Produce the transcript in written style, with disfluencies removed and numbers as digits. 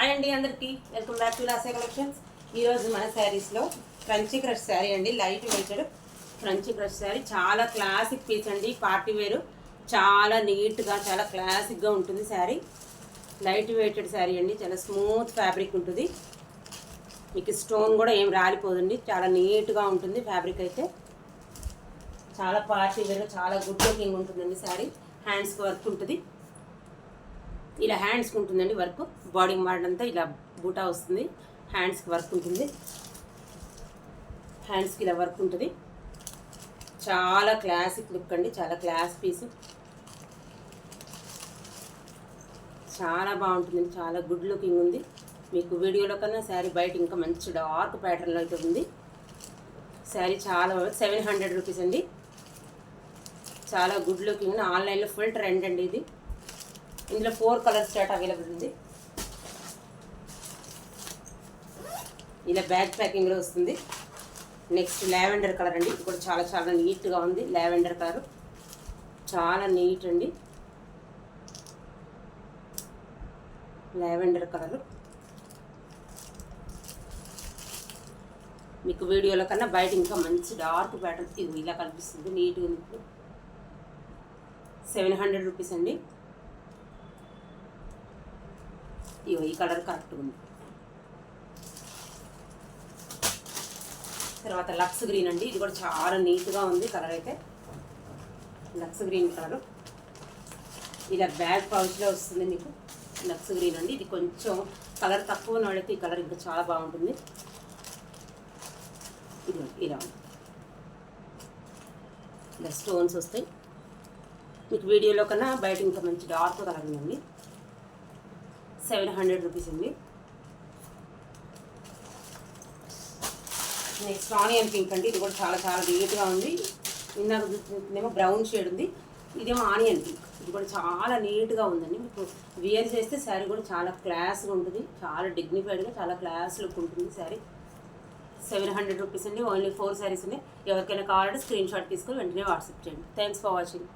Hi అండి అందరికీ welcome back to లాసే కలెక్షన్స్. ఈరోజు మన శారీస్లో క్రంచీ క్రష్ శారీ అండి, light weighted crunchy crush sari. చాలా క్లాసిక్ పీస్ అండి, పార్టీ వేరు. చాలా నీట్గా చాలా క్లాసిక్గా ఉంటుంది శారీ. లైట్ వెయిటెడ్ శారీ అండి, చాలా స్మూత్ ఫ్యాబ్రిక్ ఉంటుంది. మీకు స్టోన్ కూడా ఏం రాలిపోదండి, చాలా నీట్గా ఉంటుంది ఫ్యాబ్రిక్ అయితే. చాలా పార్టీ వేరు, చాలా గుడ్ లుకింగ్ ఉంటుందండి శారీ. హ్యాండ్స్కి వర్క్ ఉంటుంది, ఇలా హ్యాండ్స్కి ఉంటుందండి వర్క్. బాడీ మోడల్ అంతా ఇలా బూటా వస్తుంది, హ్యాండ్స్కి వర్క్ ఉంటుంది. హ్యాండ్స్కి ఇలా వర్క్ ఉంటుంది. చాలా క్లాసిక్ లుక్ అండి, చాలా క్లాస్ పీసు. చాలా బాగుంటుందండి, చాలా గుడ్ లుకింగ్ ఉంది. మీకు వీడియోలో కన్నా శారీ బయట ఇంకా మంచి డార్క్ ప్యాటర్న్లో అయితే ఉంది. శారీ చాలా 700 రూపీస్ అండి. చాలా గుడ్ లుకింగ్, ఆన్లైన్లో ఫుల్ ట్రెండ్ అండి ఇది. ఇందులో 4 కలర్స్ చార్ట్ అవైలబుల్ ఉంది. ఇలా బ్యాక్ ప్యాకింగ్లో వస్తుంది. నెక్స్ట్ లావెండర్ కలర్ అండి, ఇది కూడా చాలా చాలా నీట్గా ఉంది. లావెండర్ కలర్ చాలా నీట్ అండి, లావెండర్ కలర్. మీకు వీడియోలో కన్నా బయట ఇంకా మంచి డార్క్ ప్యాటర్న్ ఇది ఇలా కనిపిస్తుంది, నీట్గా ఉంది. 700 రూపీస్ అండి. ఈ కలర్ కరెక్ట్గా ఉంది. తర్వాత లక్స్ గ్రీన్ అండి, ఇది కూడా చాలా నీట్గా ఉంది కలర్ అయితే. లక్స్ గ్రీన్ కలర్ ఇలా బ్యాక్ పౌచ్లో వస్తుంది మీకు. లక్స్ గ్రీన్ అండి, ఇది కొంచెం కలర్ తక్కువ వాడితే ఈ కలర్ ఇంకా చాలా బాగుంటుంది. ఇది ఇలా ఇలా స్టోన్స్ వస్తాయి. మీకు వీడియోలో కన్నా బయట ఇంకా మంచి డార్క్ కలర్ ఉందండి. 700 రూపీస్ అండి. నెక్స్ట్ ఆనియన్ పింక్ అండి, ఇది కూడా చాలా చాలా నీట్గా ఉంది. ఇందాక చూసినేమో బ్రౌన్ షేడ్ ఉంది, ఇదేమో ఆనియన్ పింక్. ఇది కూడా చాలా నీట్గా ఉందండి. మీకు వియర్ చేస్తే శారీ కూడా చాలా క్లాస్గా ఉంటుంది, చాలా డిగ్నిఫైడ్గా చాలా క్లాస్ లుక్ ఉంటుంది శారీ. 700 రూపీస్ అండి. ఓన్లీ 4 శారీస్ ఉన్నాయి. ఎవరికైనా కావాలంటే స్క్రీన్ షాట్ తీసుకొని వెంటనే వాట్సాప్ చేయండి. Thanks for watching.